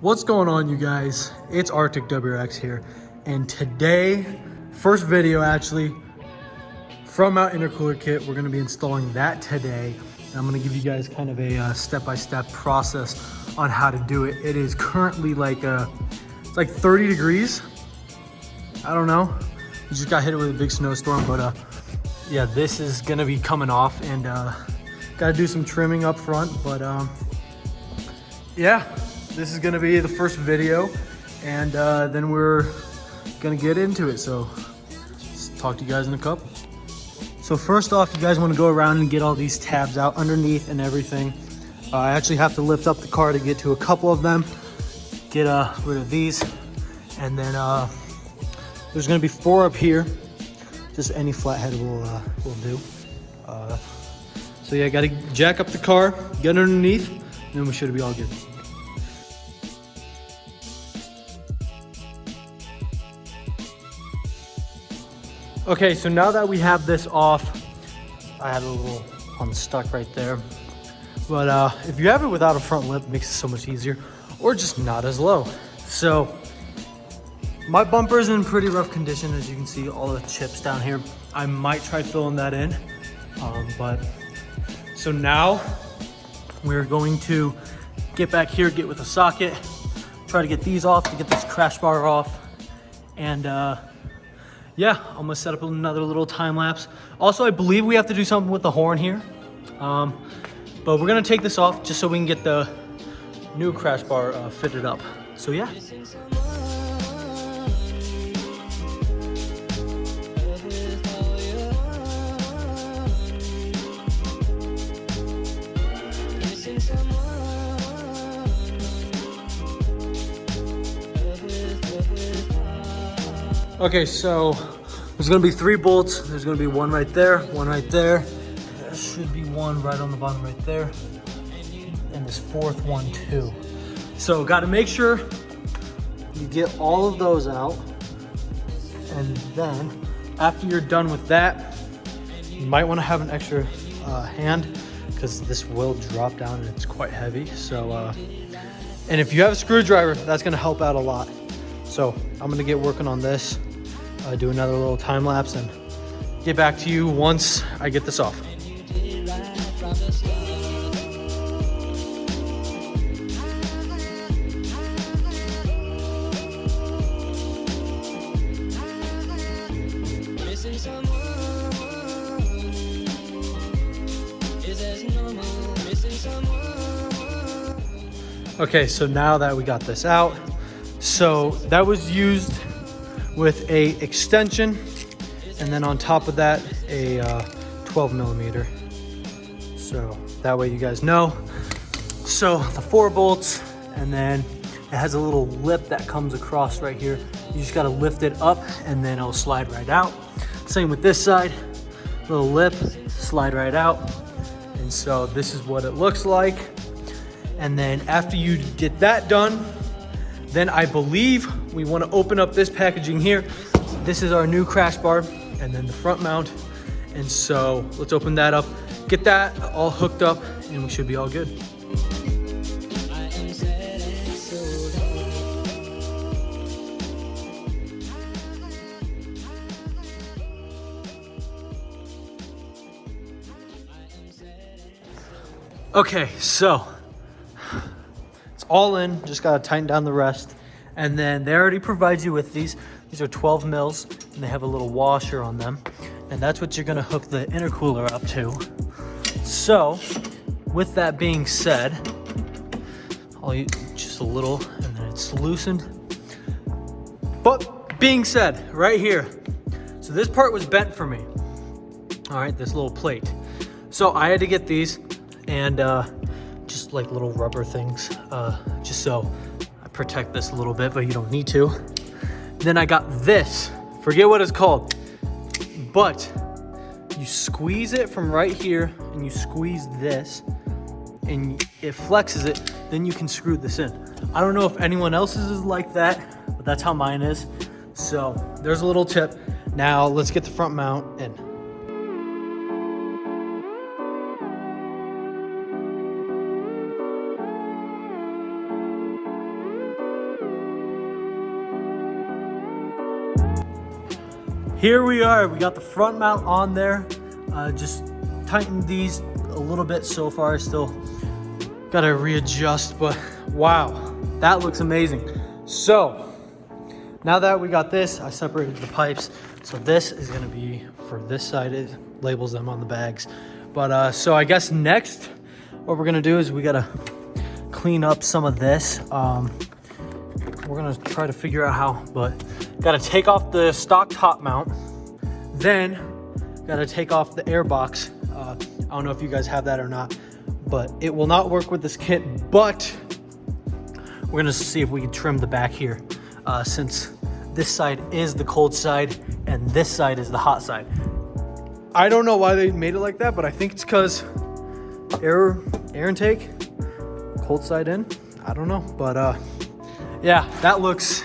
What's going on, you guys? It's Arctic WRX here, and today, first video actually from our intercooler kit. We're going to be installing that today, and I'm going to give you guys kind of a step-by-step process on how to do it. It is currently like it's like 30 degrees. I don't know. We just got hit with a big snowstorm, but yeah, this is going to be coming off, and got to do some trimming up front, but yeah. This is gonna be the first video, and then we're gonna get into it. So talk to you guys in a couple. So first off, you guys wanna go around and get all these tabs out underneath and everything. I actually have to lift up the car to get to a couple of them, get rid of these. And then there's gonna be 4 up here. Just any flathead will do. So yeah, gotta jack up the car, get underneath, and then we should be all good. Okay, so now that we have this off, I had a little unstuck right there. But if you have it without a front lip, it makes it so much easier, or just not as low. So my bumper is in pretty rough condition, as you can see, all the chips down here. I might try filling that in, so now we're going to get back here, get with a socket, try to get these off, to get this crash bar off, and yeah, I'm gonna set up another little time lapse. Also, I believe we have to do something with the horn here. But we're gonna take this off just so we can get the new crash bar fitted up. So yeah. Okay, so there's gonna be 3 bolts. There's gonna be one right there, one right there. There should be one right on the bottom right there. And this 4th one too. So gotta make sure you get all of those out. And then after you're done with that, you might wanna have an extra hand, because this will drop down and it's quite heavy. So, and if you have a screwdriver, that's gonna help out a lot. So I'm gonna get working on this, do another little time lapse, and get back to you once I get this off. Okay, so now that we got this out, so that was used with a extension, and then on top of that, a 12 millimeter. So that way you guys know. So the 4 bolts, and then it has a little lip that comes across right here. You just gotta lift it up, and then it'll slide right out. Same with this side, little lip, slide right out. And so this is what it looks like. And then after you get that done, then I believe we want to open up this packaging here. This is our new crash bar, and then the front mount. And so let's open that up, get that all hooked up, and we should be all good. Okay, so it's all in, just gotta tighten down the rest. And then they already provide you with these. These are 12 mils, and they have a little washer on them. And that's what you're gonna hook the intercooler up to. So, with that being said, I'll use just a little, and then it's loosened. But being said, right here, so this part was bent for me. All right, this little plate. So I had to get these, and just like little rubber things, just so I protect this a little bit, but you don't need to. Then I got this, forget what it's called, but you squeeze it from right here, and you squeeze this, and it flexes it, then you can screw this in. I don't know if anyone else's is like that, but that's how mine is. So there's a little tip. Now let's get the front mount in. here we are. We got the front mount on there. Just tightened these a little bit so far. Still gotta readjust, but wow, that looks amazing. So now that we got this, I separated the pipes. So this is gonna be for this side. It labels them on the bags. But so I guess next, what we're gonna do is we gotta clean up some of this. We're gonna try to figure out how, but gotta take off the stock top mount. Then gotta take off the air box. I don't know if you guys have that or not, but it will not work with this kit, but we're gonna see if we can trim the back here, since this side is the cold side and this side is the hot side. I don't know why they made it like that, but I think it's because air intake, cold side in. I don't know, but yeah, that looks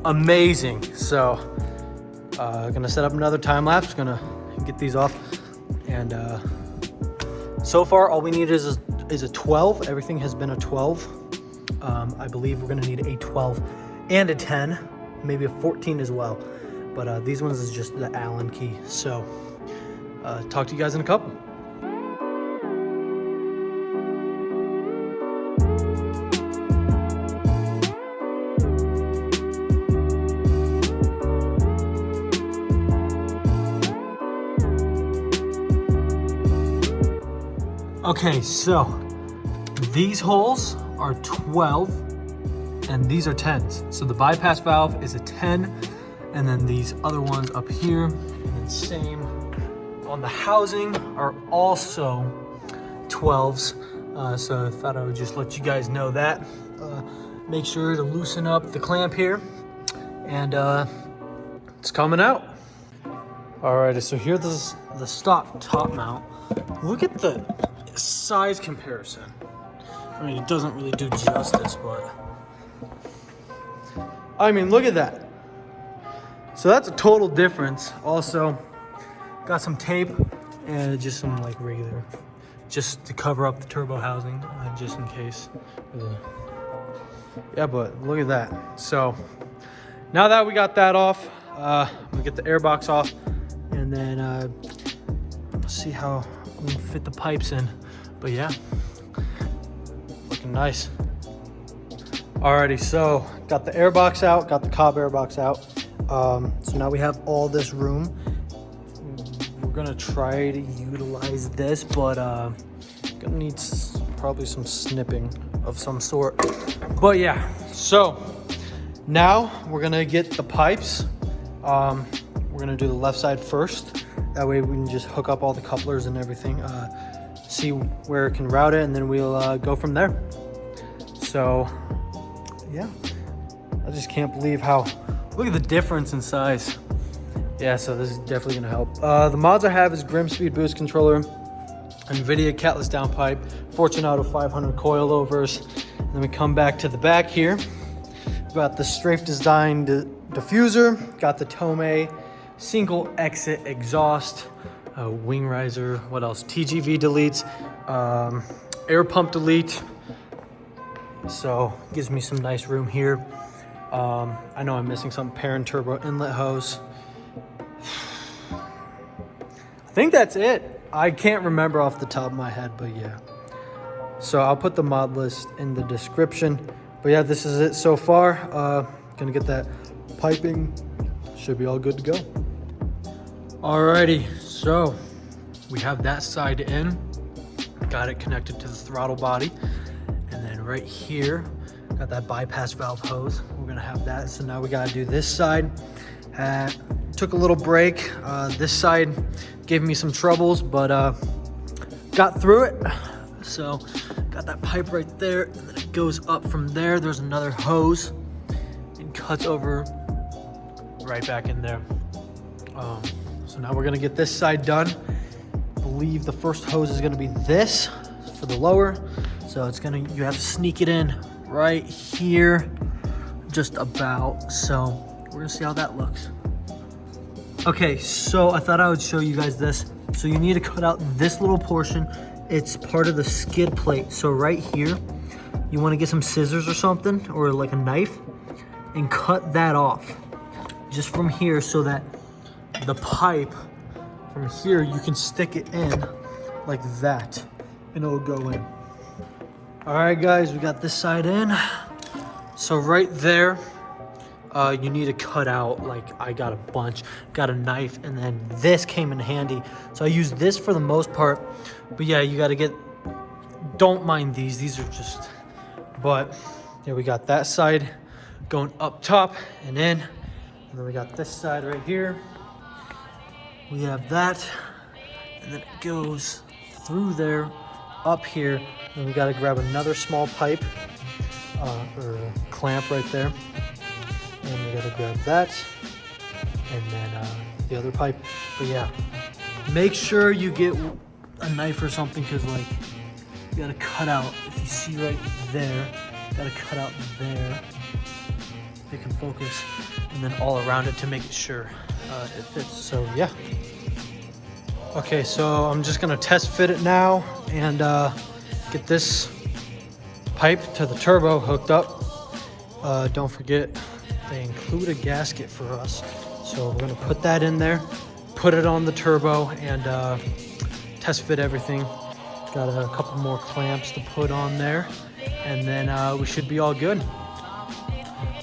amazing. So gonna set up another time lapse, gonna get these off, and so far all we need is a 12. Everything has been a 12. I believe we're gonna need a 12 and a 10, maybe a 14 as well, but these ones is just the Allen key. So talk to you guys in a couple. Okay, so these holes are 12 and these are 10s. So the bypass valve is a 10, and then these other ones up here, and then same on the housing are also 12s. So I thought I would just let you guys know that. Make sure to loosen up the clamp here, and it's coming out. Alrighty, so here's the stock top mount. Look at the size comparison. I mean, it doesn't really do justice, but I mean, look at that. So that's a total difference. Also got some tape and just some like regular, just to cover up the turbo housing, just in case. Yeah, but look at that. So now that we got that off, we get the air box off, and then see how we fit the pipes in. But yeah, looking nice. Alrighty, so got the air box out, got the cobb air box out. So now we have all this room. We're gonna try to utilize this, but gonna need probably some snipping of some sort. But yeah, so now we're gonna get the pipes. We're gonna do the left side first. That way we can just hook up all the couplers and everything, see where it can route it, and then we'll go from there. So yeah, I just can't believe how, look at the difference in size. Yeah, so this is definitely gonna help. The mods I have is Grimmspeed boost controller, Invidia catless downpipe, Fortunato 500 coilovers. And then we come back to the back here. Got the strafe design diffuser, got the Tomei single exit exhaust, wing riser, what else? TGV deletes, air pump delete. So gives me some nice room here. I know I'm missing some Perrin turbo inlet hose. I think that's it. I can't remember off the top of my head, but yeah. So I'll put the mod list in the description. But yeah, this is it so far. Gonna get that piping. Should be all good to go. Alrighty, so we have that side in. Got it connected to the throttle body. And then right here, got that bypass valve hose. We're gonna have that. So now we gotta do this side. Took a little break. This side gave me some troubles, but got through it. So got that pipe right there, and then it goes up from there. There's another hose and cuts over right back in there. So now we're gonna get this side done. I believe the first hose is gonna be this for the lower. So it's gonna, you have to sneak it in right here, just about. So we're gonna see how that looks. Okay, so I thought I would show you guys this. So you need to cut out this little portion. It's part of the skid plate. So right here, you wanna get some scissors or something, or like a knife, and cut that off. Just from here, so that the pipe from here, you can stick it in like that and it'll go in. All right, guys, we got this side in. So right there, you need to cut out, like I got a bunch, got a knife, and then this came in handy. So I use this for the most part, but yeah, you gotta get, don't mind these are just, but yeah, we got that side going up top and in, and then we got this side right here. We have that, and then it goes through there, up here, and we gotta grab another small pipe, or a clamp right there. And we gotta grab that, and then the other pipe. But yeah, make sure you get a knife or something, because like you gotta cut out, if you see right there, you gotta cut out there, if it can focus, and then all around it to make sure it fits. So yeah. Okay, so I'm just gonna test fit it now and get this pipe to the turbo hooked up. Don't forget, they include a gasket for us. So we're gonna put that in there, put it on the turbo, and test fit everything. Got a couple more clamps to put on there, and then we should be all good.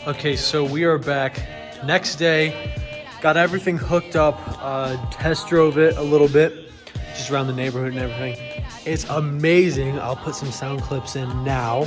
Okay, so we are back. Next day, got everything hooked up, test drove it a little bit, just around the neighborhood and everything. It's amazing. I'll put some sound clips in now.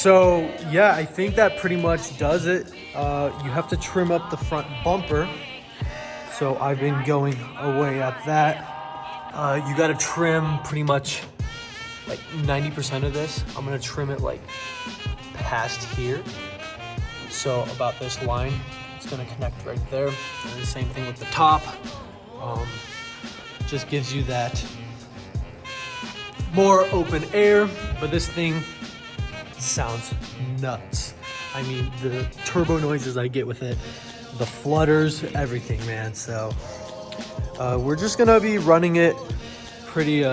So yeah, I think that pretty much does it. You have to trim up the front bumper. So I've been going away at that. You gotta trim pretty much like 90% of this. I'm gonna trim it like past here. So about this line, it's gonna connect right there. And the same thing with the top. Just gives you that more open air, but this thing sounds nuts. I mean, the turbo noises I get with it, the flutters, everything, man. So we're just gonna be running it pretty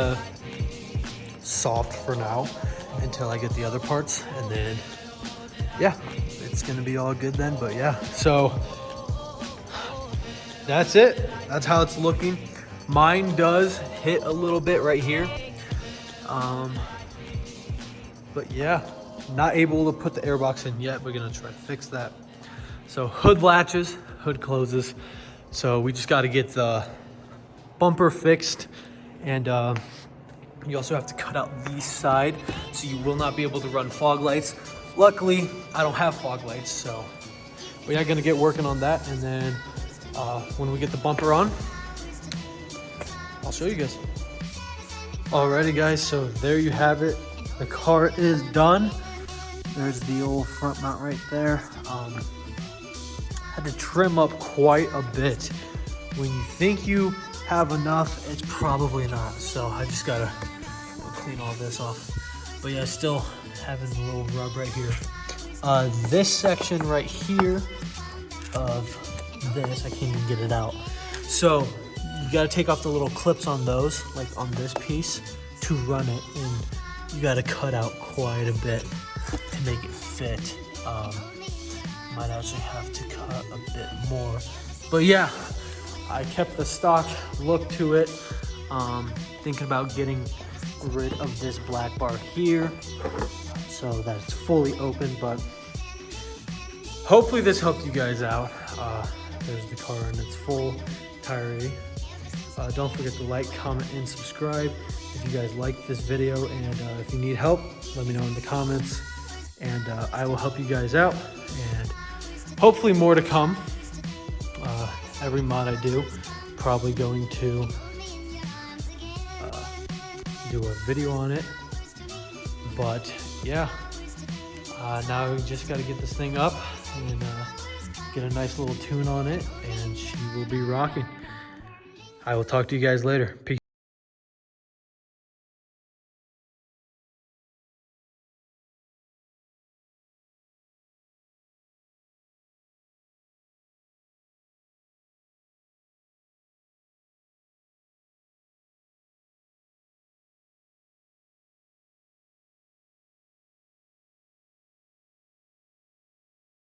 soft for now until I get the other parts, and then yeah, it's gonna be all good then. But yeah, so that's it. That's how it's looking. Mine does hit a little bit right here, but yeah, not able to put the airbox in yet. We're gonna try to fix that. So hood latches, hood closes. So we just got to get the bumper fixed, and you also have to cut out the side, so you will not be able to run fog lights. Luckily, I don't have fog lights, so we are gonna get working on that, and then when we get the bumper on, I'll show you guys. Alrighty guys, so there you have it. The car is done. There's the old front mount right there. Had to trim up quite a bit. When you think you have enough, it's probably not. So I just gotta clean all this off. But yeah, still having a little rub right here. This section right here of this, I can't even get it out. So you gotta take off the little clips on those, like on this piece, to run it. And you gotta cut out quite a bit to make it fit. Might actually have to cut a bit more. But yeah, I kept the stock look to it. Thinking about getting rid of this black bar here so that it's fully open, but hopefully this helped you guys out. There's the car in its full entirety. Don't forget to like, comment, and subscribe if you guys liked this video, and if you need help, let me know in the comments, and I will help you guys out, and hopefully more to come. Every mod I do, probably going to do a video on it, but yeah, Now we just got to get this thing up and get a nice little tune on it, and she will be rocking. I will talk to you guys later. Peace.